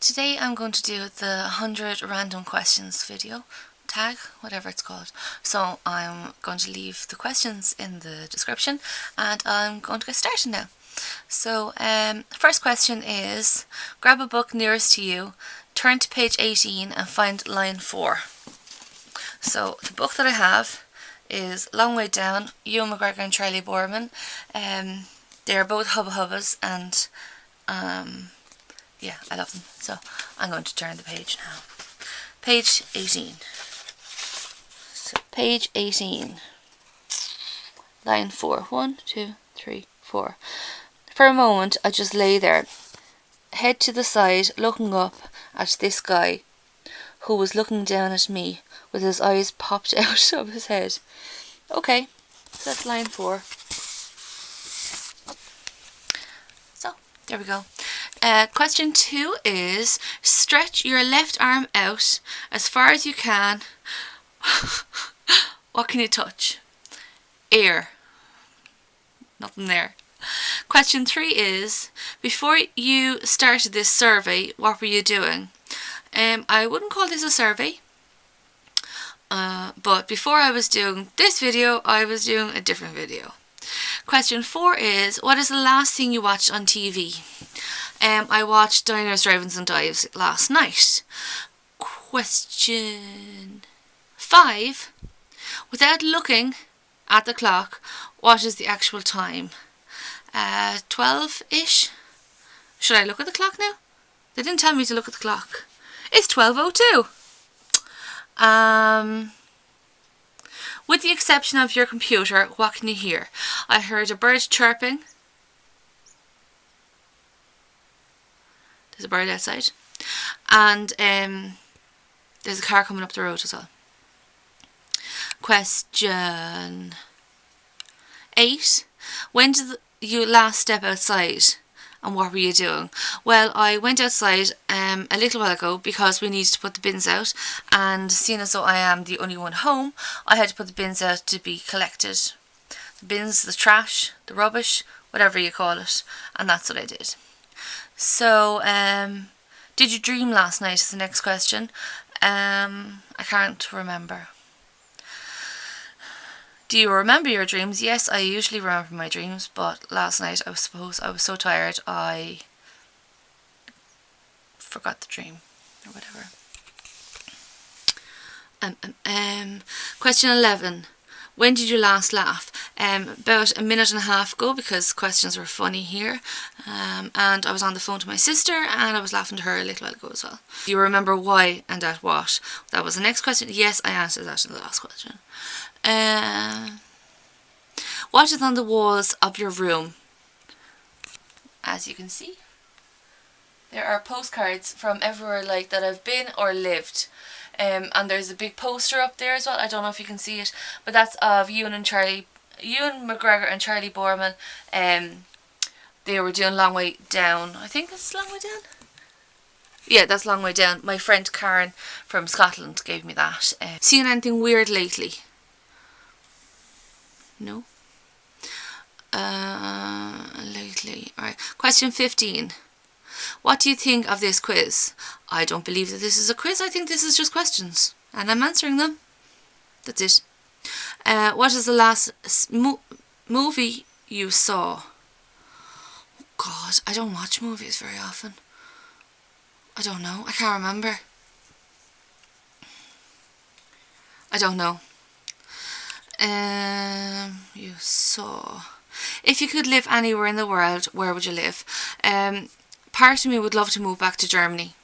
Today I'm going to do the 100 random questions video tag, whatever it's called. So I'm going to leave the questions in the description and I'm going to get started now. So first question is, grab a book nearest to you, turn to page 18 and find line 4. So the book that I have is Long Way Down, Ewan McGregor and Charlie Boorman. They're both Hubba Hubbas and yeah, I love them. So I'm going to turn the page now. Page 18. So page 18. Line 4. 1, 2, 3, 4. For a moment I just lay there, head to the side, looking up at this guy who was looking down at me with his eyes popped out of his head. Okay, so that's line 4. So, there we go. Question 2 is, stretch your left arm out as far as you can. What can you touch? Air. Nothing there. Question 3 is, before you started this survey, what were you doing? I wouldn't call this a survey, but before I was doing this video, I was doing a different video. Question 4 is, what is the last thing you watched on TV? I watched Diners, Drive-Ins and Dives last night. Question 5, without looking at the clock, what is the actual time? 12-ish? Should I look at the clock now? They didn't tell me to look at the clock. It's 12:02. With the exception of your computer, what can you hear? I heard a bird chirping. There's a bird outside. And there's a car coming up the road as well. Question 8. When did you last step outside and what were you doing? Well, I went outside a little while ago because we needed to put the bins out, and seeing as though I am the only one home, I had to put the bins out to be collected. The bins, the trash, the rubbish, whatever you call it, and that's what I did. So, did you dream last night is the next question. I can't remember. Do you remember your dreams? Yes, I usually remember my dreams, but last night I was so tired I forgot the dream or whatever. Question 11. When did you last laugh? About a minute and a half ago, because questions were funny here. And I was on the phone to my sister and I was laughing to her a little while ago as well. Do you remember why and at what? That was the next question. Yes, I answered that in the last question. What is on the walls of your room? As you can see, there are postcards from everywhere like that I've been or lived. And there's a big poster up there as well. I don't know if you can see it, but that's of Ewan McGregor and Charlie Boorman. They were doing Long Way Down. I think it's Long Way Down. Yeah, that's Long Way Down. My friend Karen from Scotland gave me that. Seen anything weird lately? No. Lately. Alright. Question 15. What do you think of this quiz? I don't believe that this is a quiz. I think this is just questions. And I'm answering them. That's it. What is the last movie you saw? Oh God, I don't watch movies very often. I don't know. I can't remember. I don't know. You saw. If you could live anywhere in the world, where would you live? Part of me would love to move back to Germany.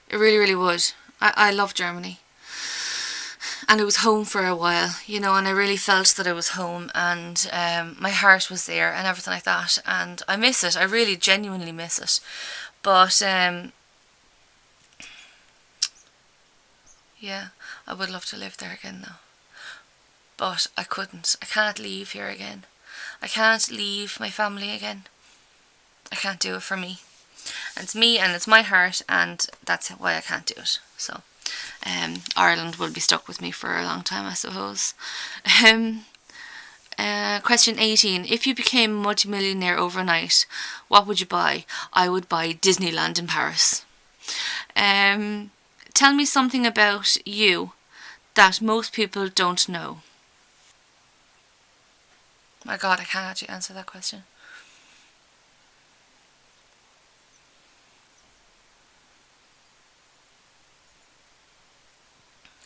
It really, really would. I love Germany. And it was home for a while, you know, and I really felt that I was home and my heart was there and everything like that. And I miss it. I really genuinely miss it. But, yeah, I would love to live there again though. But I couldn't. I can't leave here again. I can't leave my family again. I can't do it for me. And it's me and it's my heart, and that's why I can't do it. So, Ireland will be stuck with me for a long time, I suppose. Question 18. If you became a multi-millionaire overnight, what would you buy? I would buy Disneyland in Paris. Tell me something about you that most people don't know. My God, I can't actually answer that question.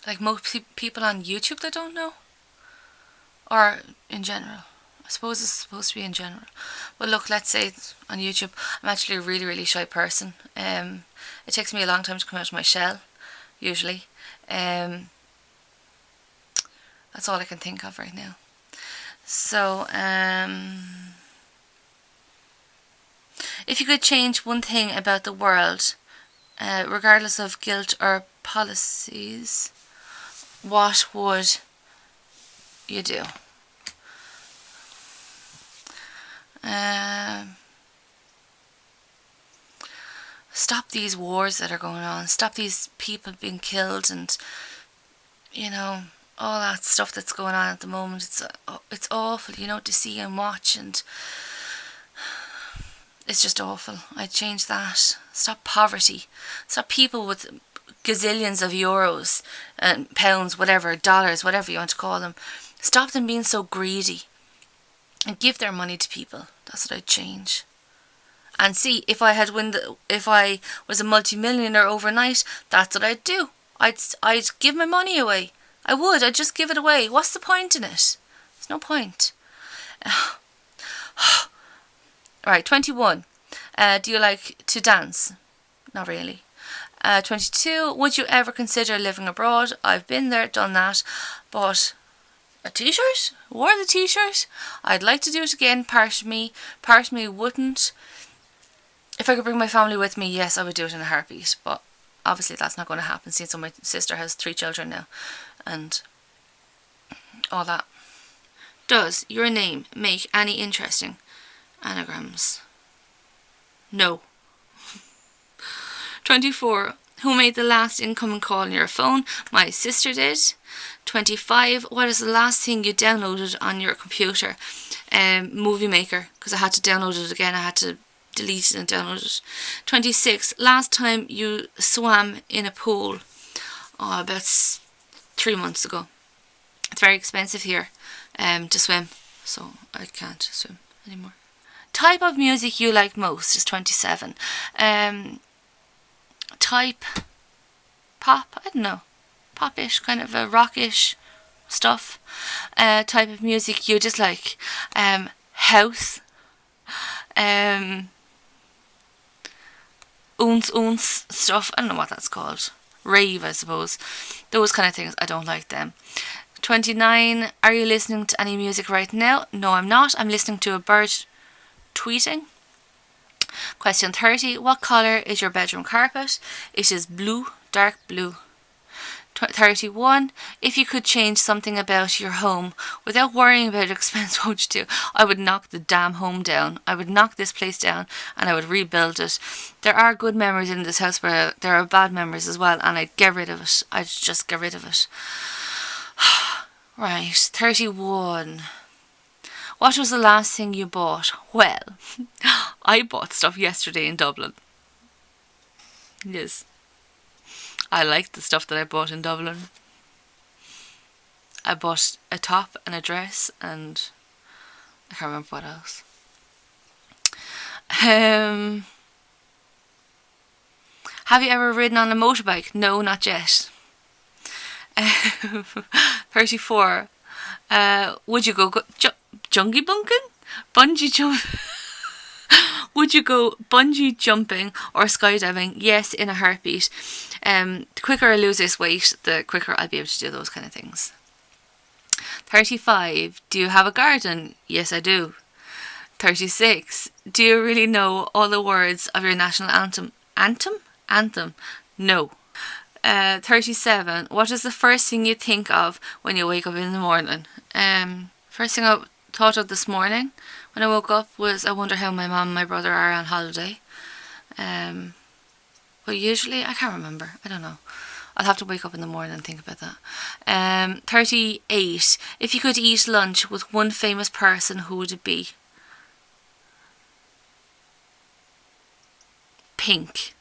Like most people on YouTube that don't know? Or in general? I suppose it's supposed to be in general. Well, look, let's say on YouTube, I'm actually a really, really shy person. It takes me a long time to come out of my shell, usually. That's all I can think of right now. So, if you could change one thing about the world, regardless of guilt or policies, what would you do? Stop these wars that are going on. Stop these people being killed, and you know, all that stuff that's going on at the moment. It's awful, you know, to see and watch, and it's just awful. I'd change that. Stop poverty. Stop people with gazillions of euros and pounds, whatever, dollars, whatever you want to call them. Stop them being so greedy and give their money to people. That's what I'd change. And see, if I was a multi-millionaire overnight, that's what I'd do. I'd give my money away. I would. I'd just give it away. What's the point in it? There's no point. Right, 21. Do you like to dance? Not really. 22. Would you ever consider living abroad? I've been there, done that, but a t-shirt? Wore the t-shirt? I'd like to do it again. Part of me wouldn't. If I could bring my family with me, yes, I would do it in a heartbeat, but obviously that's not going to happen since my sister has 3 children now and all that. Does your name make any interesting anagrams? No. 24. Who made the last incoming call on your phone? My sister did. 25. What is the last thing you downloaded on your computer? Movie Maker, because I had to download it again. I had to delete it and download it. 26. Last time you swam in a pool? Oh, about 3 months ago. It's very expensive here to swim, so I can't swim anymore. Type of music you like most is 27. Type pop, I don't know, popish, kind of a rockish stuff. Type of music you dislike, house, oons stuff, I don't know what that's called, rave I suppose, those kind of things, I don't like them. 29. Are you listening to any music right now? No, I'm not. I'm listening to a bird tweeting. Question 30. What colour is your bedroom carpet? It is blue, dark blue. 31. If you could change something about your home without worrying about expense, what would you do? I would knock the damn home down. I would knock this place down and I would rebuild it. There are good memories in this house, but there are bad memories as well, and I'd get rid of it. I'd just get rid of it. Right, 31. What was the last thing you bought? Well, I bought stuff yesterday in Dublin. Yes. I liked the stuff that I bought in Dublin. I bought a top and a dress and I can't remember what else. Have you ever ridden on a motorbike? No, not yet. 34. Would you go jungie bunking? Bungee jump? Would you go bungee jumping or skydiving? Yes, in a heartbeat. The quicker I lose this weight, the quicker I'll be able to do those kind of things. 35. Do you have a garden? Yes, I do. 36. Do you really know all the words of your national anthem? Anthem? No. 37. What is the first thing you think of when you wake up in the morning? First thing I thought of this morning when I woke up was I wonder how my mum and my brother are on holiday. But usually I can't remember. I don't know. I'll have to wake up in the morning and think about that. 38. If you could eat lunch with one famous person, who would it be? Pink.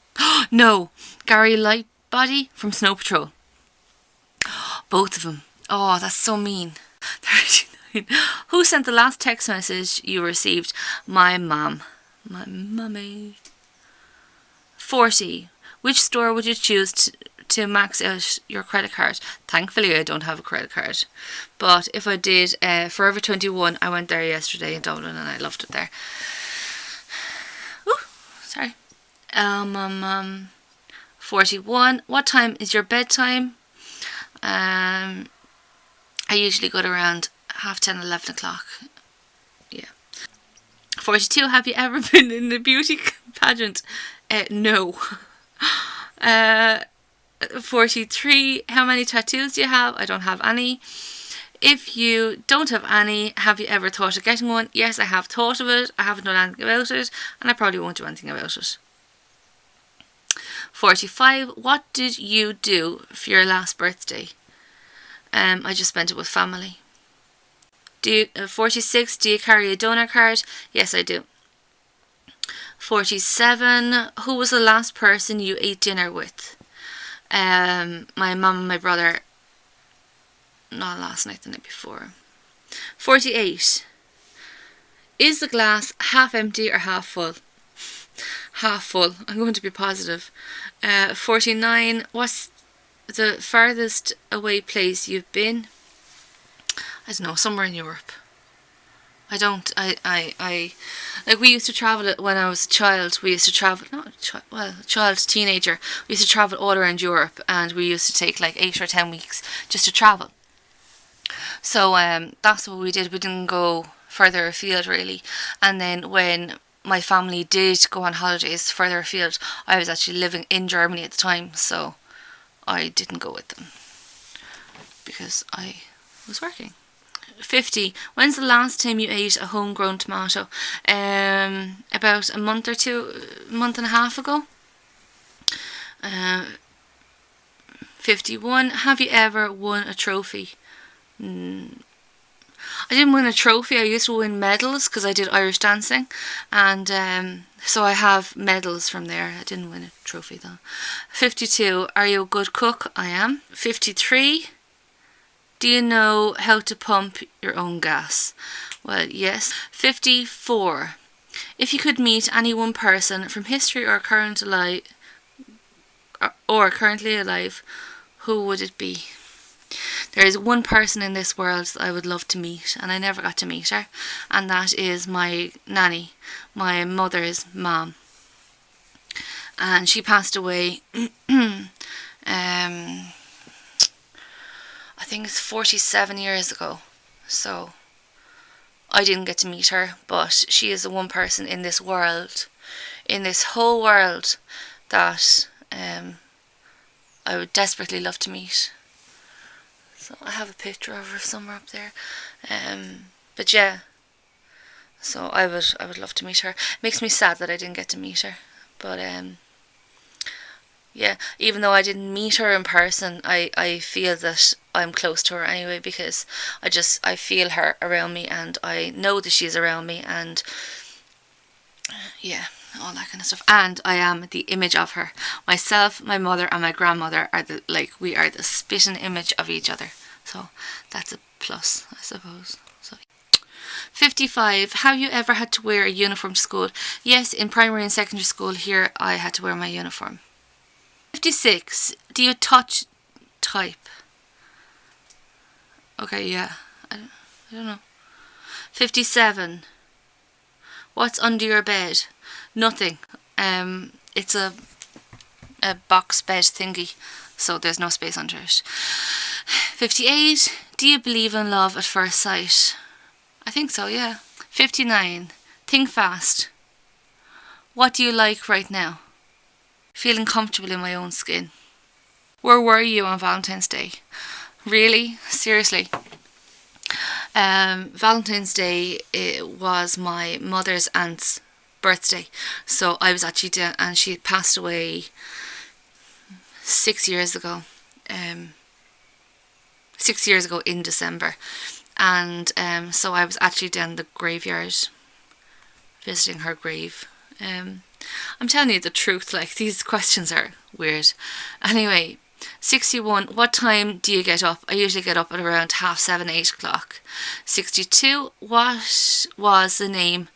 No, Gary Lightbody from Snow Patrol. Both of them. Oh, that's so mean. 39. Who sent the last text message you received? My mum. My mummy. 40. Which store would you choose to max out your credit card? Thankfully, I don't have a credit card. But if I did, Forever 21, I went there yesterday in Dublin and I loved it there. Ooh, sorry. 41. What time is your bedtime? I usually go to around 10:30, 11 o'clock. Yeah. 42. Have you ever been in a beauty pageant? No. 43. How many tattoos do you have? I don't have any. If you don't have any, have you ever thought of getting one? Yes, I have thought of it. I haven't done anything about it, and I probably won't do anything about it. 45. What did you do for your last birthday? I just spent it with family. 46. Do you carry a donor card? Yes, I do. 47. Who was the last person you ate dinner with? My mum and my brother. Not last night, the night before. 48. Is the glass half empty or half full? Half full. I'm going to be positive. 49. What's the farthest away place you've been? I don't know, somewhere in Europe. Like, we used to travel when I was a child. We used to travel, teenager. We used to travel all around Europe, and we used to take like 8 or 10 weeks just to travel. So that's what we did. We didn't go further afield really. And then when my family did go on holidays further afield, I was actually living in Germany at the time, so I didn't go with them because I was working. 50. When's the last time you ate a homegrown tomato? About a month and a half ago. 51. Have you ever won a trophy? I didn't win a trophy. I used to win medals because I did Irish dancing, and so I have medals from there. I didn't win a trophy though. 52. Are you a good cook? I am. 53. Do you know how to pump your own gas? Well, yes. 54. If you could meet any one person from history or currently alive, who would it be? There is one person in this world that I would love to meet, and I never got to meet her, and that is my nanny, my mother's mom. And she passed away I think it's 47 years ago, so I didn't get to meet her, but she is the one person in this world, in this whole world, that I would desperately love to meet. So I have a picture of her somewhere up there, but yeah, so I would love to meet her. It makes me sad that I didn't get to meet her, but yeah, even though I didn't meet her in person, I feel that I'm close to her anyway, because I feel her around me, and I know that she's around me, and yeah, all that kind of stuff. And I am the image of her. Myself, my mother and my grandmother are we are the spitting image of each other. So that's a plus, I suppose. So 55. Have you ever had to wear a uniform to school? Yes, in primary and secondary school here I had to wear my uniform. 56. Do you type? Okay, yeah. I don't know. 57. What's under your bed? Nothing. It's a box bed thingy, so there's no space under it. 58. Do you believe in love at first sight? I think so, yeah. 59. Think fast. What do you like right now? Feeling comfortable in my own skin. Where were you on Valentine's Day? Really? Seriously? Valentine's Day, it was my mother's aunt's birthday, so I was actually down, and she passed away 6 years ago, 6 years ago in December. And so I was actually down the graveyard visiting her grave. I'm telling you the truth, like, these questions are weird. Anyway, 61, what time do you get up? I usually get up at around 7:30, 8 o'clock. 62, what was the name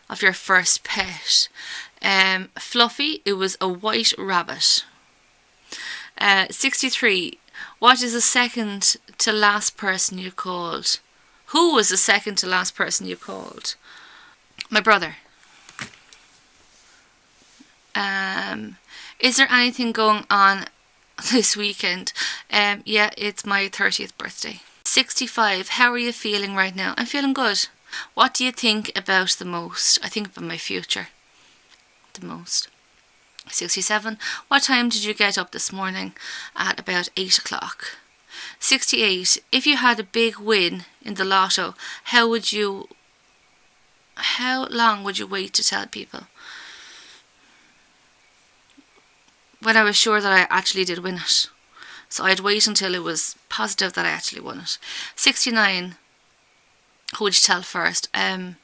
of your first pet? Fluffy, it was a white rabbit. 63, what is the second to last person you called? Who was the second to last person you called? My brother. Is there anything going on this weekend? Yeah, it's my 30th birthday. 65, how are you feeling right now? I'm feeling good. What do you think about the most? I think about my future the most. 67, what time did you get up this morning? At about 8 o'clock. 68, if you had a big win in the lotto, how long would you wait to tell people? When I was sure that I actually did win it. So I'd wait until it was positive that I actually won it. 69, who would you tell first? My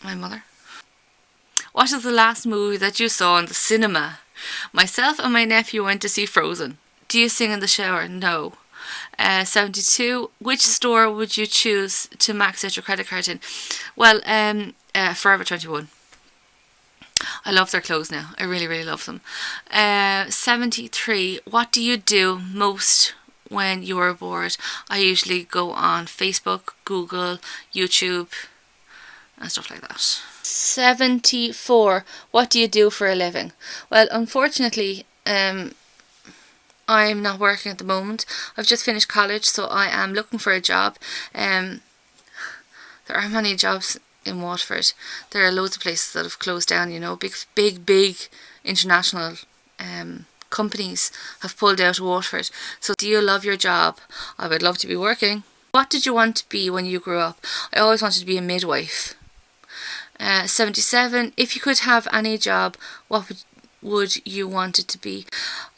mother. What is the last movie that you saw in the cinema? Myself and my nephew went to see Frozen. Do you sing in the shower? No. 72, which store would you choose to max out your credit card in? Well, Forever 21. I love their clothes now. I really, really love them. 73, what do you do most when you are bored? I usually go on Facebook, Google, YouTube, and stuff like that. 74, what do you do for a living? Well, unfortunately, I'm not working at the moment. I've just finished college, so I am looking for a job. There are many jobs in Waterford. There are loads of places that have closed down, you know. Big international companies have pulled out of Waterford. So do you love your job? I would love to be working. What did you want to be when you grew up? I always wanted to be a midwife. 77, if you could have any job, what would you want it to be?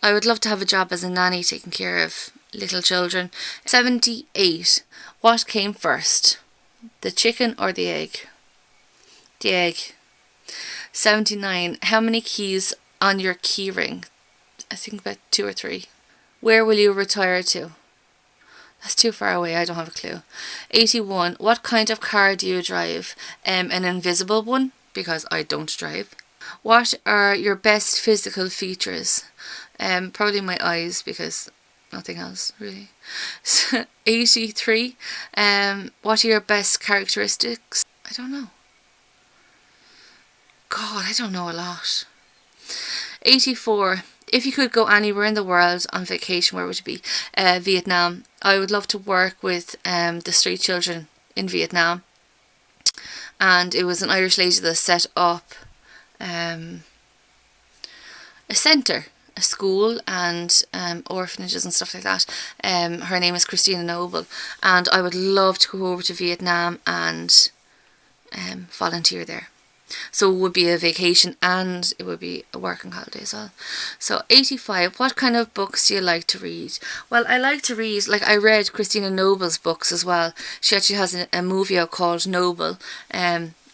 I would love to have a job as a nanny, taking care of little children. 78, what came first? The chicken or the egg? The egg. 79, how many keys on your key ring? I think about 2 or 3. Where will you retire to? That's too far away, I don't have a clue. 81, what kind of car do you drive? An invisible one, because I don't drive. What are your best physical features? Probably my eyes, because nothing else, really. 83, what are your best characteristics? I don't know. God, I don't know a lot. 84, if you could go anywhere in the world on vacation, where would it be? Vietnam. I would love to work with the street children in Vietnam. And it was an Irish lady that set up a centre, a school and orphanages and stuff like that. Her name is Christina Noble, and I would love to go over to Vietnam and volunteer there. So it would be a vacation and it would be a working holiday as well. So 85, what kind of books do you like to read? Well, I like to read, like, I read Christina Noble's books as well. She actually has a movie out called Noble,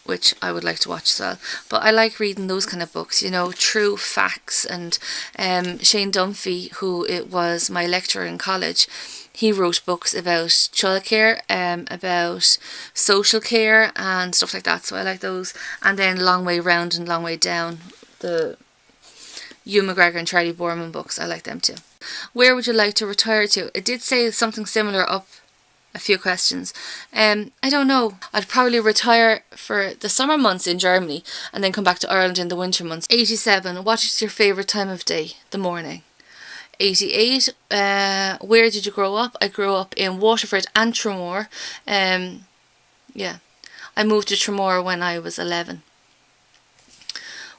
which I would like to watch as well. But I like reading those kind of books, you know, true facts. And Shane Dunphy, who it was my lecturer in college, he wrote books about childcare, about social care and stuff like that. So I like those. And then Long Way Round and Long Way Down, the Ewan McGregor and Charlie Boorman books, I like them too. Where would you like to retire to? It did say something similar up a few questions. I don't know. I'd probably retire for the summer months in Germany and then come back to Ireland in the winter months. 87, what is your favourite time of day? The morning. 88, where did you grow up? I grew up in Waterford and Tramore. Yeah, I moved to Tramore when I was 11.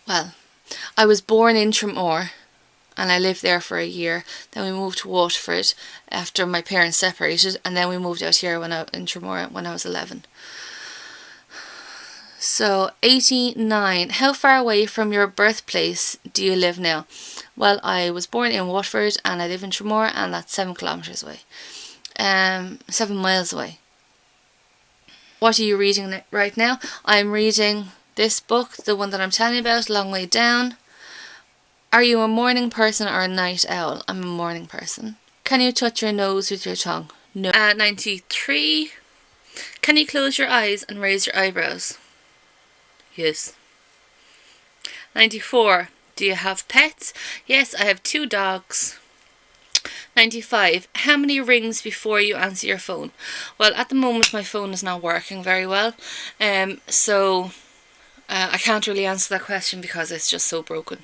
Well, I was born in Tramore and I lived there for a year. Then we moved to Waterford after my parents separated, and then we moved out here in Tramore when I was 11. So 89, how far away from your birthplace do you live now? Well, I was born in Watford and I live in Tramore, and that's 7 kilometres away. 7 miles away. What are you reading right now? I'm reading this book, the one that I'm telling you about, Long Way Down. Are you a morning person or a night owl? I'm a morning person. Can you touch your nose with your tongue? No. 93. Can you close your eyes and raise your eyebrows? Yes. 94. Do you have pets? Yes, I have 2 dogs. 95. How many rings before you answer your phone? Well, at the moment my phone is not working very well, so I can't really answer that question because it's just so broken.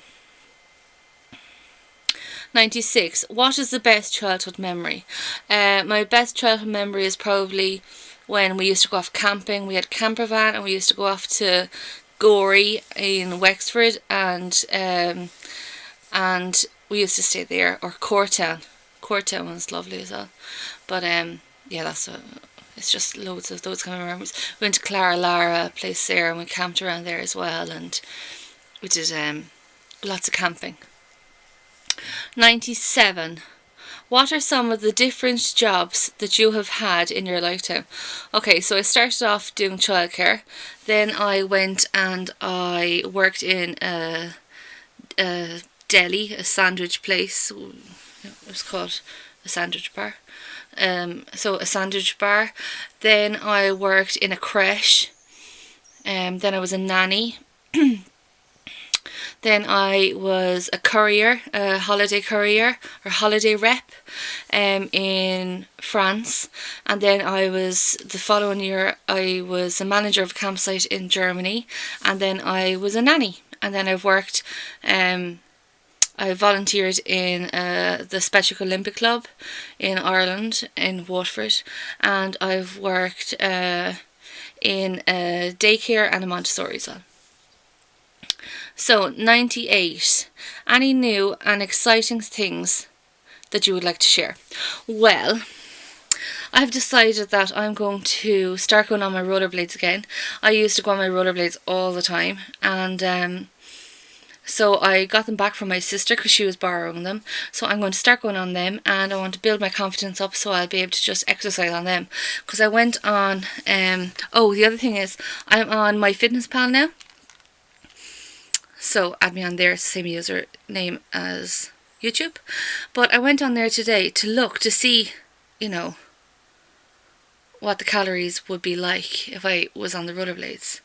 96. What is the best childhood memory? My best childhood memory is probably when we used to go off camping. We had a camper van and we used to go off to Gorey in Wexford, and we used to stay there, or Courtown. Courtown was lovely as well. But yeah, it's just loads of those kind of memories. We went to Clara Lara place there and we camped around there as well, and we did lots of camping. 97. What are some of the different jobs that you have had in your lifetime? Okay, so I started off doing childcare, then I went and I worked in a deli, a sandwich place. It was called a sandwich bar. So a sandwich bar. Then I worked in a creche. Then I was a nanny. Then I was a courier, a holiday courier or holiday rep in France. And then the following year I was a manager of a campsite in Germany. And then I was a nanny. And then I've worked, I volunteered in the Special Olympic Club in Ireland, in Watford. And I've worked in a daycare and a Montessori as well. So, 98. Any new and exciting things that you would like to share? Well, I've decided that I'm going to start going on my rollerblades again. I used to go on my rollerblades all the time, and so I got them back from my sister because she was borrowing them. So I'm going to start going on them, and I want to build my confidence up so I'll be able to just exercise on them. Because I went on, oh, the other thing is, I'm on MyFitnessPal now. So add me on there, it's the same username as YouTube. But I went on there today to look to see, you know, what the calories would be like if I was on the rollerblades.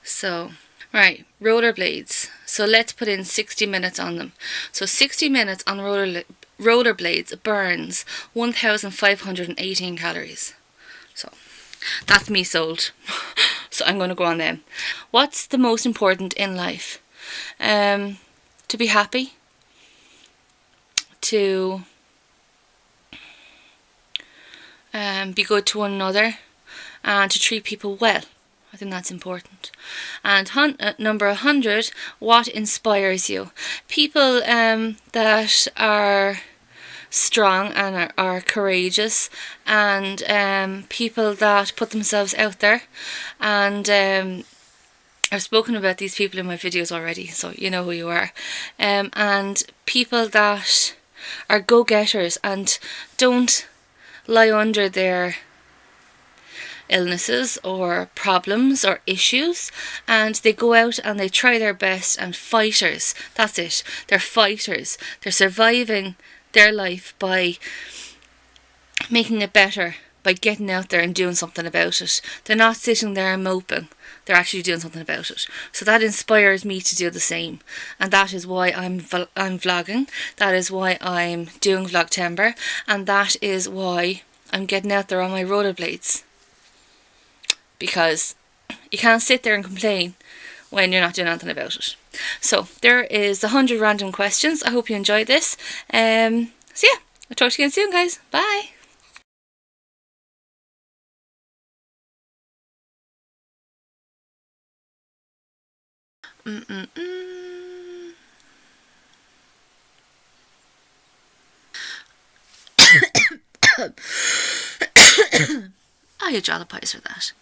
So, right, rollerblades. So let's put in 60 minutes on them. So 60 minutes on rollerblades burns 1,518 calories. So that's me sold. So I'm going to go on them. What's the most important in life? To be happy, to be good to one another, and to treat people well. I think that's important. And number 100, what inspires you? People that are strong and are courageous, and people that put themselves out there, and I've spoken about these people in my videos already, so you know who you are. And people that are go-getters and don't lie under their illnesses or problems or issues, and they go out and they try their best, and fighters. That's it. They're fighters. They're surviving their life by making it better, by getting out there and doing something about it. They're not sitting there and moping. They're actually doing something about it. So that inspires me to do the same. And that is why I'm vlogging. That is why I'm doing Vlogtember. And that is why I'm getting out there on my rollerblades. Because you can't sit there and complain when you're not doing anything about it. So there is 100 random questions. I hope you enjoyed this. So yeah, I'll talk to you again soon, guys. Bye. I had jolly pies for that.